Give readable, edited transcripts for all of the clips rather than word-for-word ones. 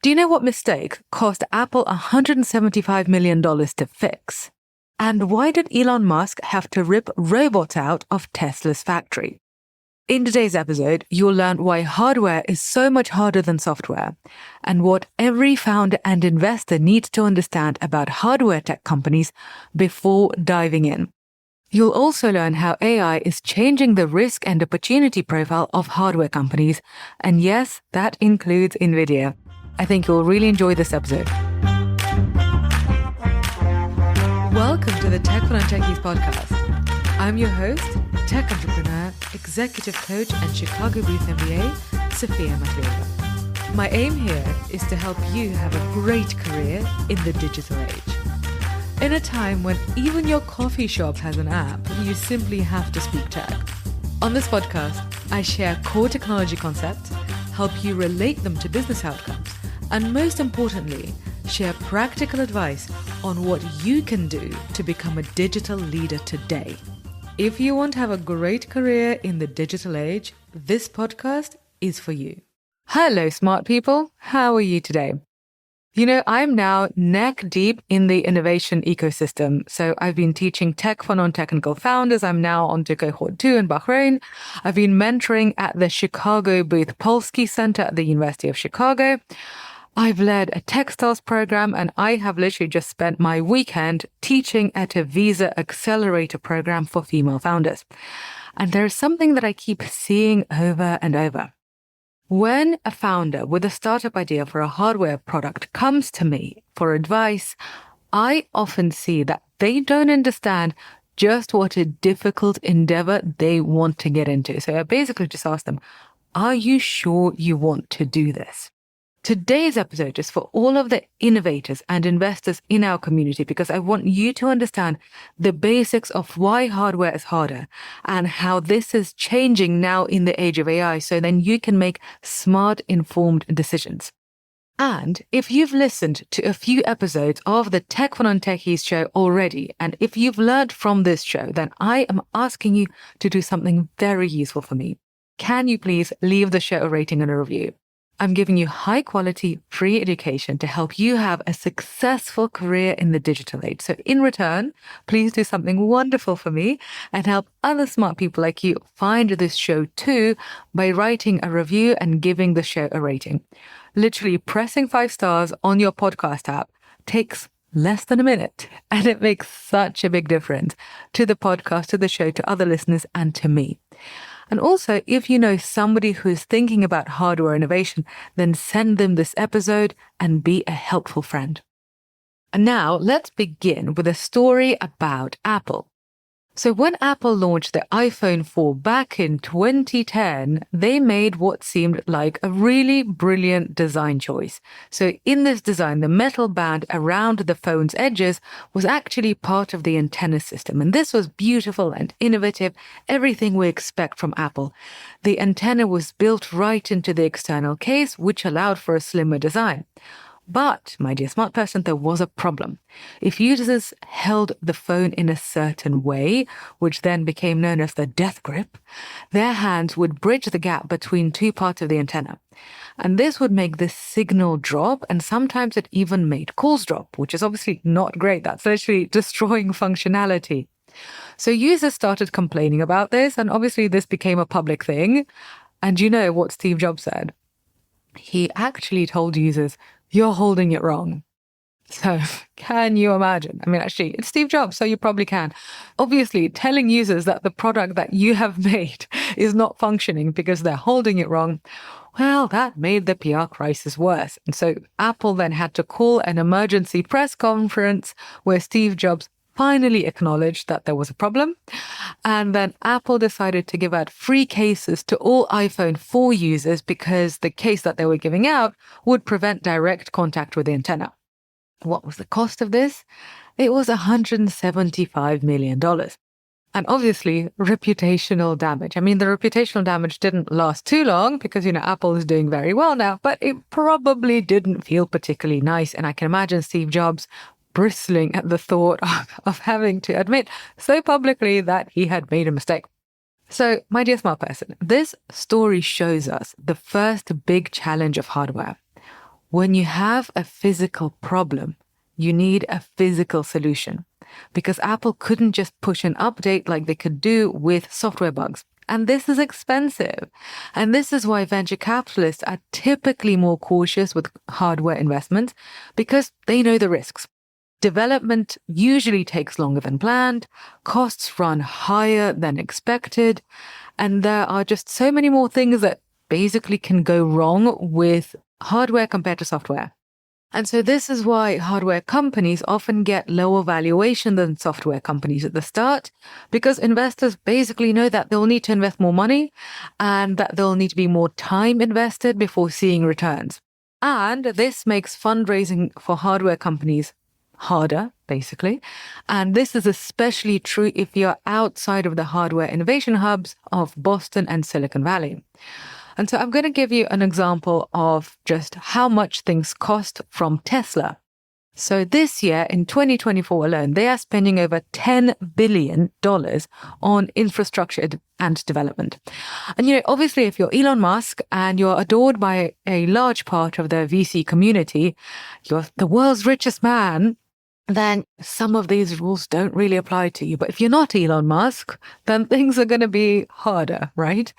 Do you know what mistake cost Apple $175 million to fix? And why did Elon Musk have to rip robots out of Tesla's factory? In today's episode, you'll learn why hardware is so much harder than software, and what every founder and investor needs to understand about hardware tech companies before diving in. You'll also learn how AI is changing the risk and opportunity profile of hardware companies, and yes, that includes Nvidia. I think you'll really enjoy this episode. Welcome to the Tech for Non-Techies podcast. I'm your host, tech entrepreneur, executive coach, and Chicago Booth MBA, Sophia Matveeva. My aim here is to help you have a great career in the digital age. In a time when even your coffee shop has an app, you simply have to speak tech. On this podcast, I share core technology concepts, help you relate them to business outcomes, and most importantly, share practical advice on what you can do to become a digital leader today. If you want to have a great career in the digital age, this podcast is for you. Hello, smart people. How are you today? You know, I'm now neck deep in the innovation ecosystem. So I've been teaching tech for non-technical founders. I'm now on to cohort 2 in Bahrain. I've been mentoring at the Chicago Booth Polsky Center at the University of Chicago. I've led a textiles program, and I have literally just spent my weekend teaching at a Visa accelerator program for female founders. And there's something that I keep seeing over and over. When a founder with a startup idea for a hardware product comes to me for advice, I often see that they don't understand just what a difficult endeavor they want to get into. So I basically just ask them, are you sure you want to do this? Today's episode is for all of the innovators and investors in our community because I want you to understand the basics of why hardware is harder and how this is changing now in the age of AI, so then you can make smart, informed decisions. And if you've listened to a few episodes of the Tech for Non-Techies show already, and if you've learned from this show, then I am asking you to do something very useful for me. Can you please leave the show a rating and a review? I'm giving you high quality, free education to help you have a successful career in the digital age. So in return, please do something wonderful for me and help other smart people like you find this show too by writing a review and giving the show a rating. Literally pressing 5 stars on your podcast app takes less than a minute, and it makes such a big difference to the podcast, to the show, to other listeners, and to me. And also, if you know somebody who is thinking about hardware innovation, then send them this episode and be a helpful friend. And now let's begin with a story about Apple. So when Apple launched the iPhone 4 back in 2010, they made what seemed like a really brilliant design choice. So in this design, the metal band around the phone's edges was actually part of the antenna system. And this was beautiful and innovative, everything we expect from Apple. The antenna was built right into the external case, which allowed for a slimmer design. But, my dear smart person, there was a problem. If users held the phone in a certain way, which then became known as the death grip, their hands would bridge the gap between two parts of the antenna. And this would make the signal drop, and sometimes it even made calls drop, which is obviously not great. That's literally destroying functionality. So users started complaining about this, and obviously this became a public thing. And you know what Steve Jobs said? He actually told users, "You're holding it wrong." So can you imagine? I mean, actually, it's Steve Jobs, so you probably can. Obviously, telling users that the product that you have made is not functioning because they're holding it wrong, well, that made the PR crisis worse. And so Apple then had to call an emergency press conference where Steve Jobs finally acknowledged that there was a problem. And then Apple decided to give out free cases to all iPhone 4 users because the case that they were giving out would prevent direct contact with the antenna. What was the cost of this? It was $175 million. And obviously, reputational damage. I mean, the reputational damage didn't last too long because, Apple is doing very well now, but it probably didn't feel particularly nice. And I can imagine Steve Jobs bristling at the thought of having to admit so publicly that he had made a mistake. So, my dear smart person, this story shows us the first big challenge of hardware. when you have a physical problem, you need a physical solution, because Apple couldn't just push an update like they could do with software bugs. And this is expensive. And this is why venture capitalists are typically more cautious with hardware investments, because they know the risks. Development usually takes longer than planned, costs run higher than expected, and there are just so many more things that basically can go wrong with hardware compared to software. And so this is why hardware companies often get lower valuation than software companies at the start, because investors basically know that they'll need to invest more money and that there'll need to be more time invested before seeing returns. And this makes fundraising for hardware companies harder, basically. And this is especially true if you're outside of the hardware innovation hubs of Boston and Silicon Valley. And so I'm going to give you an example of just how much things cost from Tesla. So this year, in 2024 alone, they are spending over $10 billion on infrastructure and development. And, obviously, if you're Elon Musk and you're adored by a large part of the VC community, you're the world's richest man, then some of these rules don't really apply to you. But if you're not Elon Musk, then things are going to be harder, right?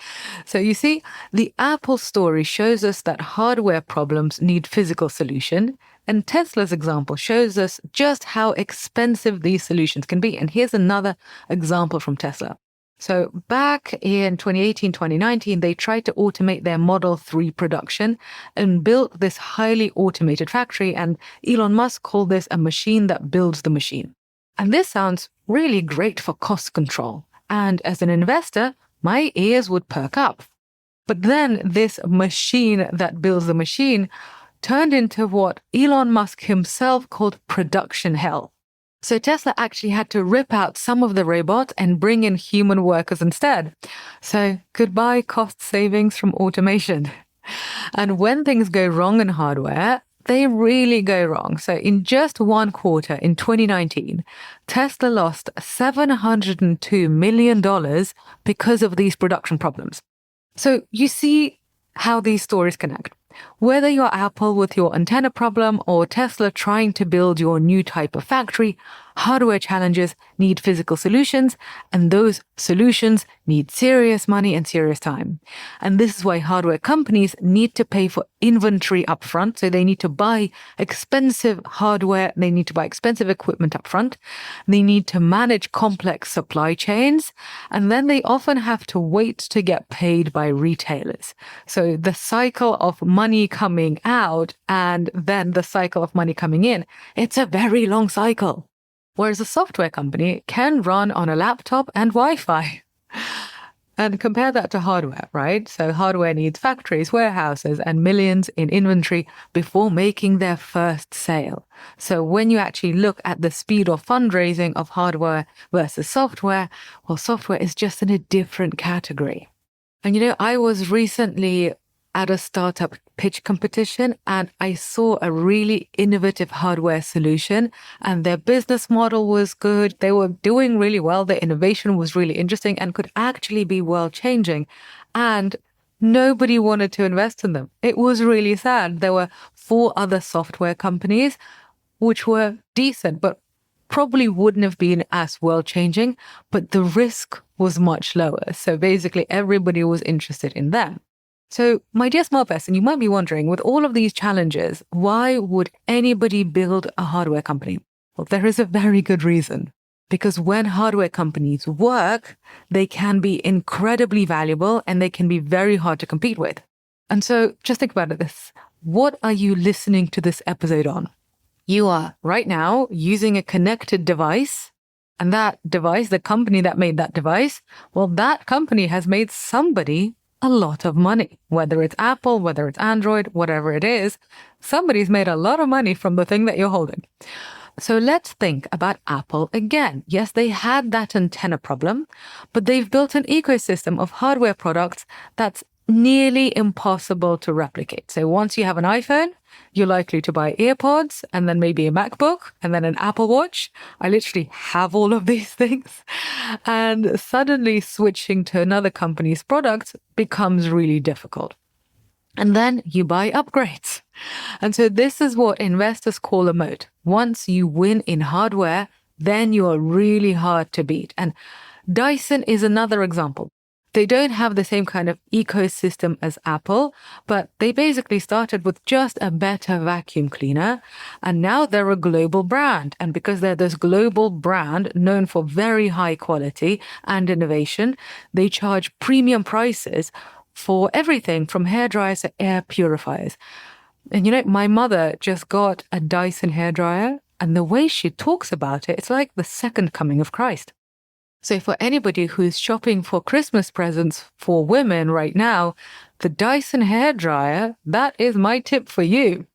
So you see, the Apple story shows us that hardware problems need physical solution. And Tesla's example shows us just how expensive these solutions can be. And here's another example from Tesla. So back in 2018, 2019, they tried to automate their Model 3 production and built this highly automated factory. And Elon Musk called this a machine that builds the machine. And this sounds really great for cost control. And as an investor, my ears would perk up. But then this machine that builds the machine turned into what Elon Musk himself called production hell. So Tesla actually had to rip out some of the robots and bring in human workers instead. So goodbye cost savings from automation. And when things go wrong in hardware, they really go wrong. So in just one quarter in 2019, Tesla lost $702 million because of these production problems. So you see how these stories connect. Whether you're Apple with your antenna problem or Tesla trying to build your new type of factory, hardware challenges need physical solutions, and those solutions need serious money and serious time. And this is why hardware companies need to pay for inventory upfront. So they need to buy expensive hardware, they need to buy expensive equipment upfront, they need to manage complex supply chains, and then they often have to wait to get paid by retailers. So the cycle of money coming out and then the cycle of money coming in, it's a very long cycle. Whereas a software company can run on a laptop and Wi-Fi. And compare that to hardware, right? So hardware needs factories, warehouses, and millions in inventory before making their first sale. So when you actually look at the speed of fundraising of hardware versus software, well, software is just in a different category. And I was recently at a startup pitch competition and I saw a really innovative hardware solution and their business model was good. They were doing really well. Their innovation was really interesting and could actually be world changing. And nobody wanted to invest in them. It was really sad. There were 4 other software companies which were decent, but probably wouldn't have been as world changing, but the risk was much lower. So basically everybody was interested in them. So, my dear smart person, you might be wondering, with all of these challenges, why would anybody build a hardware company? Well, there is a very good reason. Because when hardware companies work, they can be incredibly valuable and they can be very hard to compete with. And so, just think about this. What are you listening to this episode on? You are right now using a connected device. And that device, the company that made that device, well, that company has made somebody a lot of money. Whether it's Apple, whether it's Android, whatever it is, somebody's made a lot of money from the thing that you're holding. So let's think about Apple again. Yes, they had that antenna problem, but they've built an ecosystem of hardware products that's nearly impossible to replicate. So once you have an iPhone, you're likely to buy AirPods and then maybe a MacBook and then an Apple Watch. I literally have all of these things. And suddenly switching to another company's products becomes really difficult. and then you buy upgrades. And so this is what investors call a moat. Once you win in hardware, then you are really hard to beat. And Dyson is another example. They don't have the same kind of ecosystem as Apple, but they basically started with just a better vacuum cleaner, and now they're a global brand. And because they're this global brand known for very high quality and innovation, they charge premium prices for everything from hairdryers to air purifiers. And my mother just got a Dyson hairdryer, and the way she talks about it, it's like the second coming of Christ. So for anybody who's shopping for Christmas presents for women right now, the Dyson hairdryer, that is my tip for you.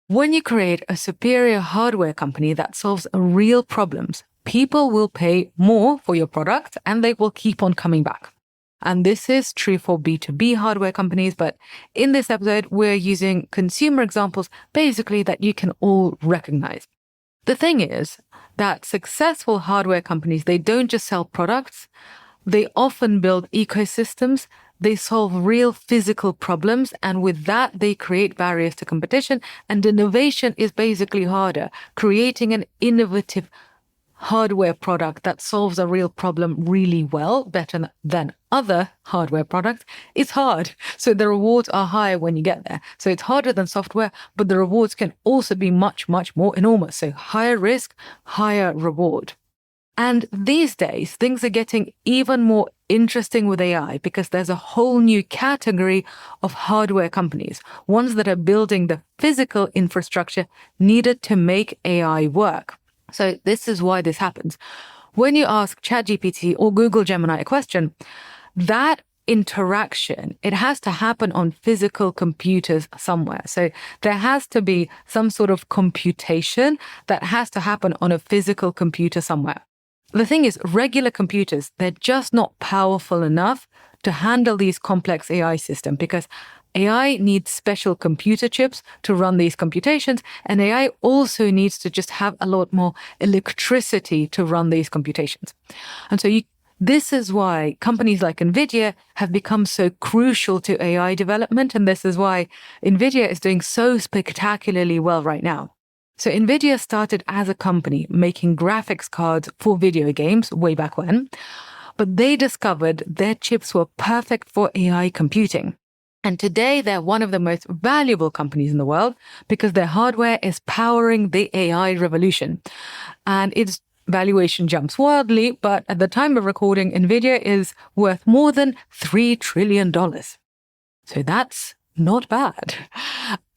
When you create a superior hardware company that solves real problems, people will pay more for your product and they will keep on coming back. And this is true for B2B hardware companies, but in this episode, we're using consumer examples basically that you can all recognize. The thing is that successful hardware companies, they don't just sell products, they often build ecosystems, they solve real physical problems, and with that, they create barriers to competition, and innovation is basically harder. Creating an innovative hardware product that solves a real problem really well, better than other hardware products, is hard. So the rewards are higher when you get there. So it's harder than software, but the rewards can also be much, much more enormous. So higher risk, higher reward. And these days, things are getting even more interesting with AI because there's a whole new category of hardware companies, ones that are building the physical infrastructure needed to make AI work. So this is why this happens. When you ask ChatGPT or Google Gemini a question, that interaction, it has to happen on physical computers somewhere. So there has to be some sort of computation that has to happen on a physical computer somewhere. The thing is, regular computers, they're just not powerful enough to handle these complex AI systems because AI needs special computer chips to run these computations, and AI also needs to just have a lot more electricity to run these computations. And so this is why companies like Nvidia have become so crucial to AI development, and this is why Nvidia is doing so spectacularly well right now. So Nvidia started as a company making graphics cards for video games way back when, but they discovered their chips were perfect for AI computing. And today, they're one of the most valuable companies in the world because their hardware is powering the AI revolution. And its valuation jumps wildly, but at the time of recording, Nvidia is worth more than $3 trillion. So that's not bad.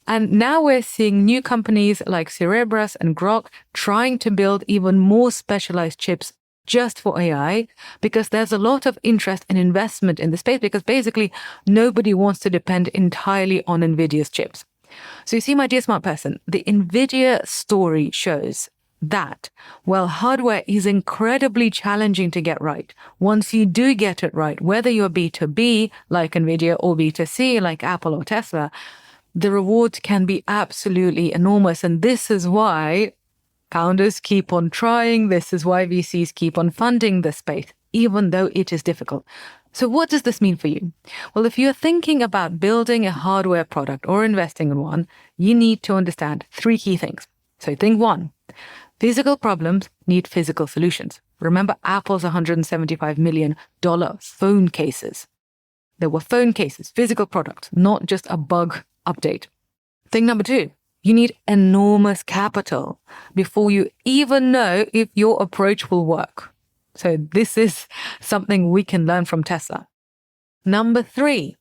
And now we're seeing new companies like Cerebras and Grok trying to build even more specialized chips just for AI, because there's a lot of interest and investment in the space because basically nobody wants to depend entirely on NVIDIA's chips. So you see, my dear smart person, the NVIDIA story shows that while hardware is incredibly challenging to get right, once you do get it right, whether you're B2B like NVIDIA or B2C like Apple or Tesla, the rewards can be absolutely enormous. And this is why founders keep on trying. This is why VCs keep on funding this space, even though it is difficult. So what does this mean for you? Well, if you're thinking about building a hardware product or investing in one, you need to understand 3 key things. So thing 1, physical problems need physical solutions. Remember Apple's $175 million phone cases. There were phone cases, physical products, not just a bug update. Thing number 2, you need enormous capital before you even know if your approach will work. So this is something we can learn from Tesla. Number 3,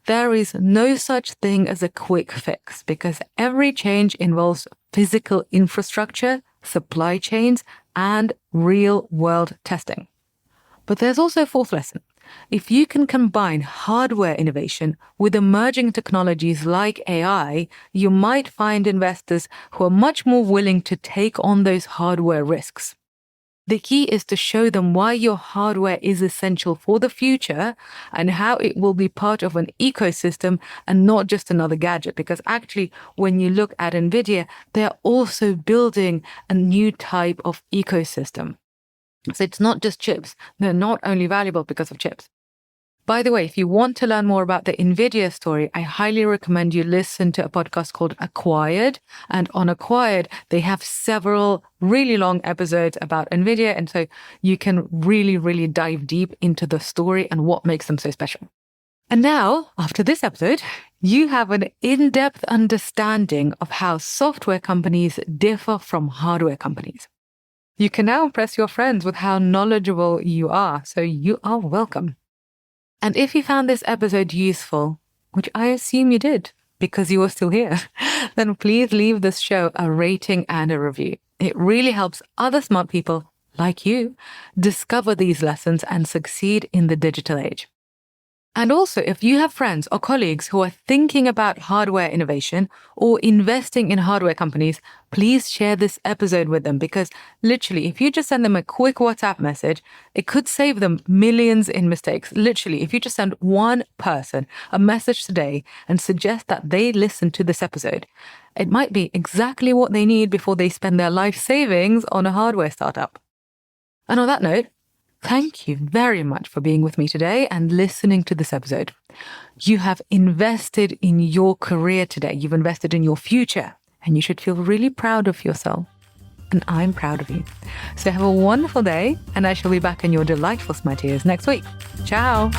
there is no such thing as a quick fix because every change involves physical infrastructure, supply chains, and real-world testing. But there's also a 4th lesson. If you can combine hardware innovation with emerging technologies like AI, you might find investors who are much more willing to take on those hardware risks. The key is to show them why your hardware is essential for the future and how it will be part of an ecosystem and not just another gadget. Because actually, when you look at Nvidia, they're also building a new type of ecosystem. So it's not just chips. They're not only valuable because of chips. By the way, if you want to learn more about the Nvidia story, I highly recommend you listen to a podcast called Acquired. And on Acquired, they have several really long episodes about Nvidia. And so you can really, really dive deep into the story and what makes them so special. And now, after this episode, you have an in-depth understanding of how software companies differ from hardware companies. You can now impress your friends with how knowledgeable you are, so you are welcome. And if you found this episode useful, which I assume you did because you were still here, then please leave this show a rating and a review. It really helps other smart people like you discover these lessons and succeed in the digital age. And also, if you have friends or colleagues who are thinking about hardware innovation or investing in hardware companies, please share this episode with them, because literally, if you just send them a quick WhatsApp message, it could save them millions in mistakes. Literally, if you just send one person a message today and suggest that they listen to this episode, it might be exactly what they need before they spend their life savings on a hardware startup. And on that note, thank you very much for being with me today and listening to this episode. You have invested in your career today. You've invested in your future, and you should feel really proud of yourself. And I'm proud of you. So have a wonderful day, and I shall be back in your delightful smart ears next week. Ciao.